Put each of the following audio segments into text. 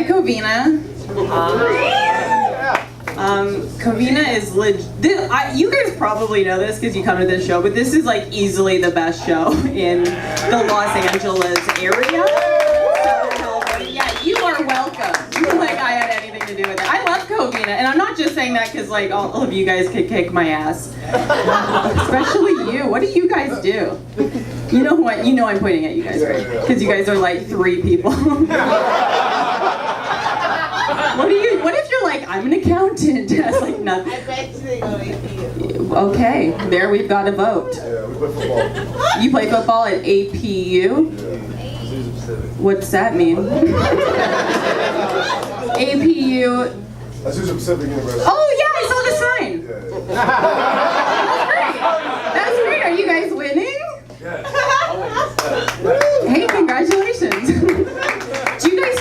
Hi, Covina. Covina is you guys probably know this because you come to this show, but this is like easily the best show in the Los Angeles area. So, yeah, you are welcome. Like I had anything to do with it. I love Covina, and I'm not just saying that because like all of you guys could kick my ass. Especially you. What do you guys do? You know what? You know I'm pointing at you guys, right? Because you guys are like 3 people. What if you're like, I'm an accountant? That's like nothing. I bet they go APU. Okay, there we've got a vote. Yeah, we play football. You play football at APU? What's that mean? APU. Azusa Pacific University. Oh yeah, I saw the sign. Yeah. That's great. Are you guys winning? Yeah. Hey, congratulations. Do you guys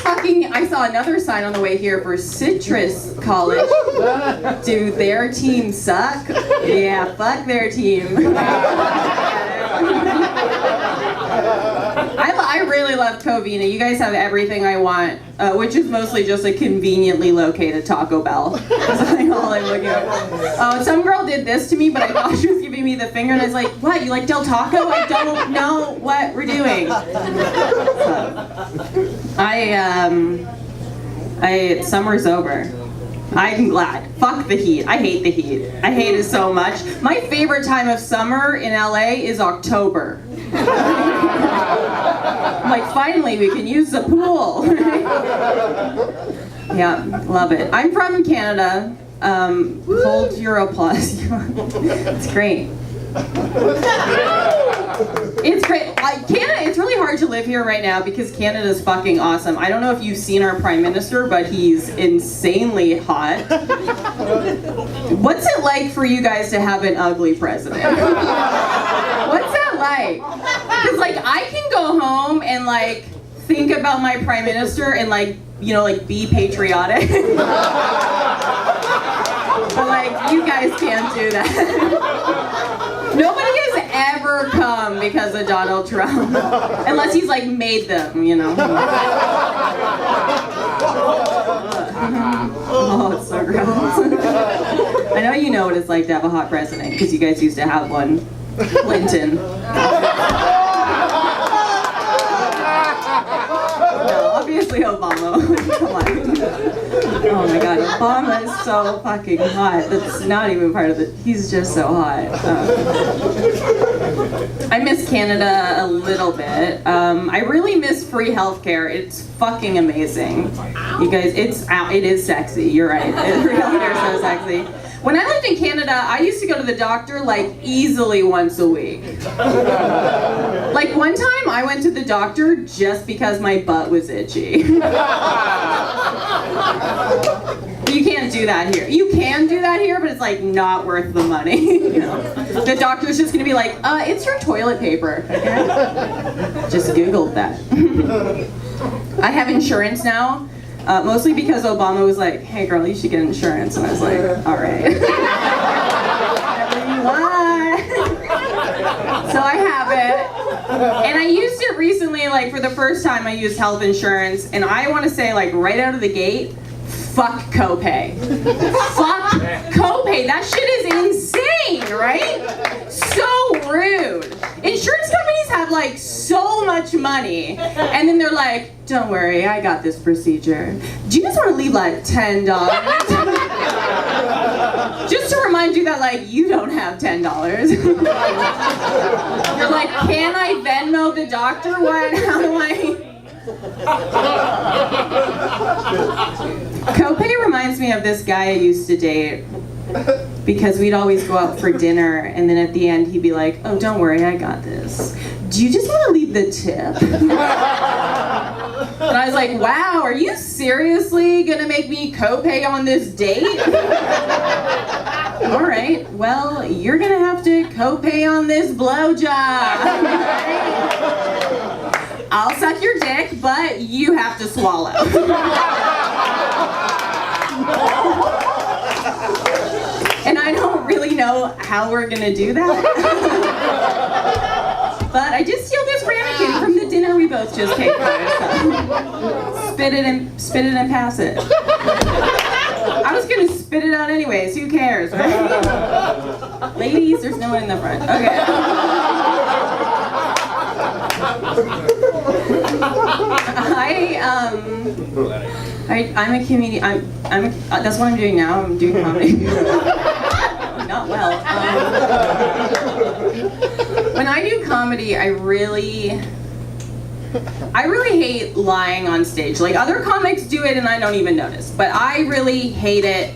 I saw another sign on the way here for Citrus College. Do their team suck? Yeah, fuck their team. I really love Covina. You guys have everything I want, which is mostly just a conveniently located Taco Bell. That's like all I'm looking at. Oh, some girl did this to me, but I thought she was giving me the finger, and I was like, what, you like Del Taco? I don't know what we're doing. Summer's over. I'm glad. Fuck the heat. I hate the heat. I hate it so much. My favorite time of summer in LA is October. I'm like, finally, we can use the pool. Yeah, love it. I'm from Canada. Hold your applause. It's great. It's great. Canada, it's really hard to live here right now because Canada's fucking awesome. I don't know if you've seen our Prime Minister, but he's insanely hot. What's it like for you guys to have an ugly president? What's that like? Because like I can go home and like think about my Prime Minister and like, you know, like be patriotic. But like you guys can't do that. Nobody has ever come because of Donald Trump. Unless he's like made them, you know. Oh, it's so gross. I know you know what it's like to have a hot president because you guys used to have one. Clinton. No, obviously Obama. Come on. Oh my god, Obama is so fucking hot. That's not even part of it. He's just so hot. I miss Canada a little bit. I really miss free healthcare. It's fucking amazing. You guys, it is sexy. You're right. Free healthcare is so sexy. When I lived in Canada, I used to go to the doctor like easily once a week. Like one time I went to the doctor just because my butt was itchy. You can't do that here. You can do that here, but it's like not worth the money. You know? The doctor's just gonna be like, it's your toilet paper. Okay? Just Googled that. I have insurance now. Mostly because Obama was like, hey girl, you should get insurance. And I was like, all right. Whatever you want. So I have it. And I used it recently, like for the first time I used health insurance. And I want to say like right out of the gate, fuck copay. Fuck copay. That shit is insane, right? So rude. Insurance companies have like so much money, and then they're like, don't worry, I got this procedure. Do you just want to leave like $10? Just to remind you that like you don't have $10. You're like, can I Venmo the doctor? What? How do I? Copay reminds me of this guy I used to date because we'd always go out for dinner and then at the end he'd be like, oh, don't worry, I got this. Do you just want to leave the tip? And I was like, wow, are you seriously gonna make me copay on this date? All right, well, you're gonna have to copay on this blowjob. I'll suck your dick, but you have to swallow. And I don't really know how we're gonna do that. But I did steal this ramekin from the dinner we both just came for. So. spit it and pass it. I was gonna spit it out anyways. Who cares, right? Ladies, there's no one in the front. Okay. I'm a comedian. That's what I'm doing now. I'm doing comedy. Not well. When I do comedy, I really hate lying on stage. Like, other comics do it and I don't even notice, but I really hate it.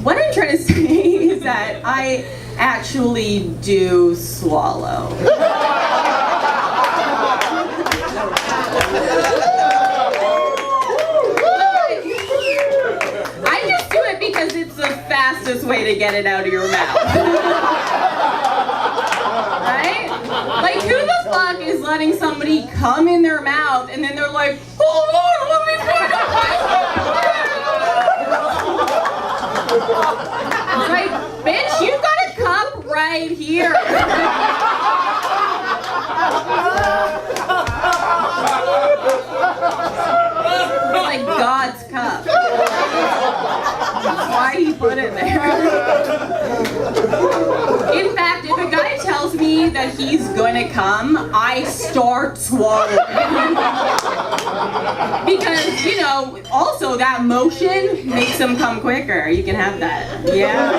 What I'm trying to say is that I actually do swallow. I just do it because it's the fastest way to get it out of your mouth. Right? Like, who the fuck is letting somebody come in their mouth and then they're like, hold on, let me find out. It's like, bitch, you've got a cup right here. It's like God's cup. That's why he put it there. In fact, if a guy tells me that he's gonna come, I start swallowing. Because, you know, also that motion makes him come quicker. You can have that. Yeah.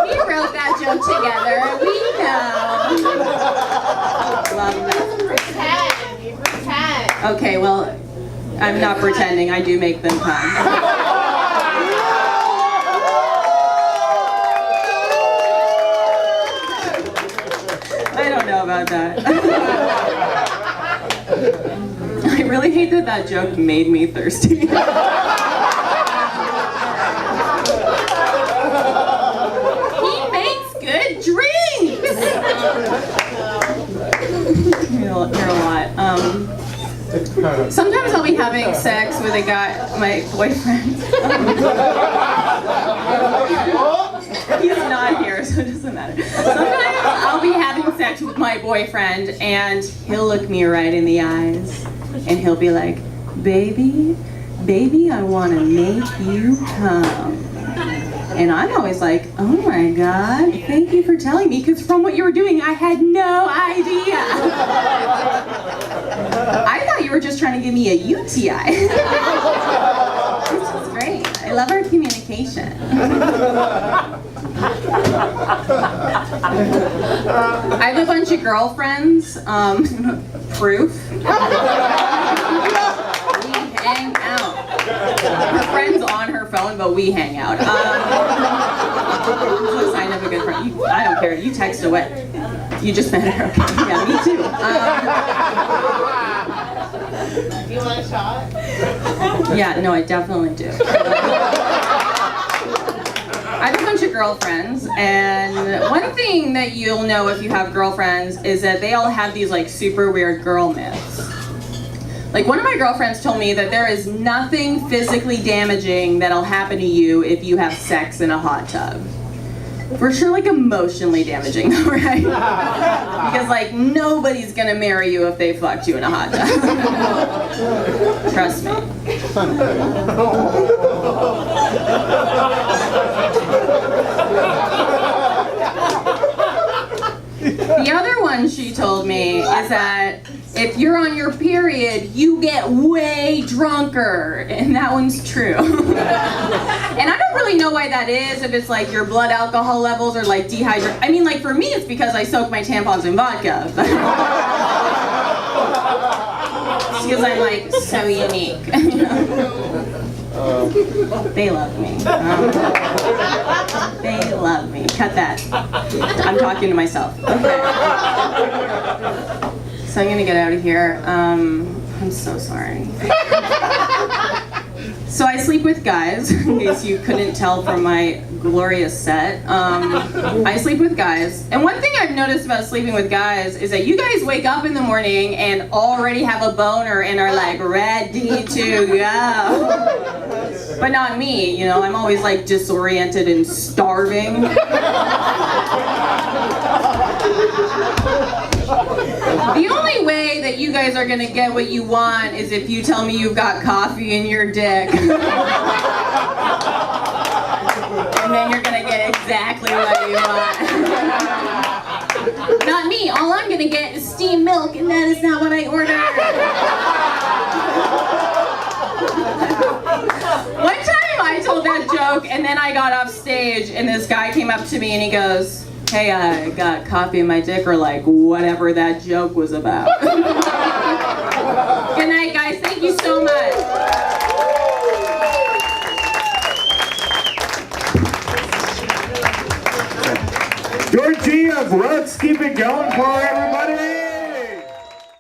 We wrote that joke together. We know. Love that. Pretend. Okay, well, I'm not pretending. I do make them come. I don't know about that. I really hate that that joke made me thirsty. He makes good drinks! You're a lot. Sometimes I'll be having sex with a guy, my boyfriend. He's not here, so it doesn't matter. Sometimes I'll be having sex with my boyfriend and he'll look me right in the eyes and he'll be like, baby, I want to make you come. And I'm always like, oh my God, thank you for telling me, because from what you were doing, I had no idea. I thought you were just trying to give me a UTI. This is great. I love our communication. I have a bunch of girlfriends. Proof. We hang out. Her friend's on her phone, but we hang out. This is a sign of a good friend. I don't care. You text away. You just met her. Okay. Yeah, me too. Do you want a shot? Yeah, no, I definitely do. I have a bunch of girlfriends, and one thing that you'll know if you have girlfriends is that they all have these like super weird girl myths. Like, one of my girlfriends told me that there is nothing physically damaging that'll happen to you if you have sex in a hot tub. For sure, like, emotionally damaging, though, right? Because, like, nobody's gonna marry you if they fucked you in a hot tub. Trust me. The other one she told me is that if you're on your period, you get way drunker, and that one's true. And I don't really know why that is, if it's like your blood alcohol levels are like dehydrated. I mean, like, for me, it's because I soak my tampons in vodka. It's because I'm like so unique. They love me. They love me. Cut that. I'm talking to myself. Okay. So I'm gonna get out of here. I'm so sorry. So I sleep with guys, in case you couldn't tell from my glorious set. I sleep with guys. And one thing I've noticed about sleeping with guys is that you guys wake up in the morning and already have a boner and are like ready to go. But not me, you know, I'm always like disoriented and starving. The only way that you guys are gonna get what you want is if you tell me you've got coffee in your dick. And then you're gonna get exactly what you want. Not me. All I'm gonna get is steamed milk, and that is not what I ordered. One time I told that joke, and then I got off stage, and this guy came up to me and he goes, "Hey, I got coffee in my dick," or like whatever that joke was about. Good night, guys. Thank you so much. Georgea, let's keep it going for everybody.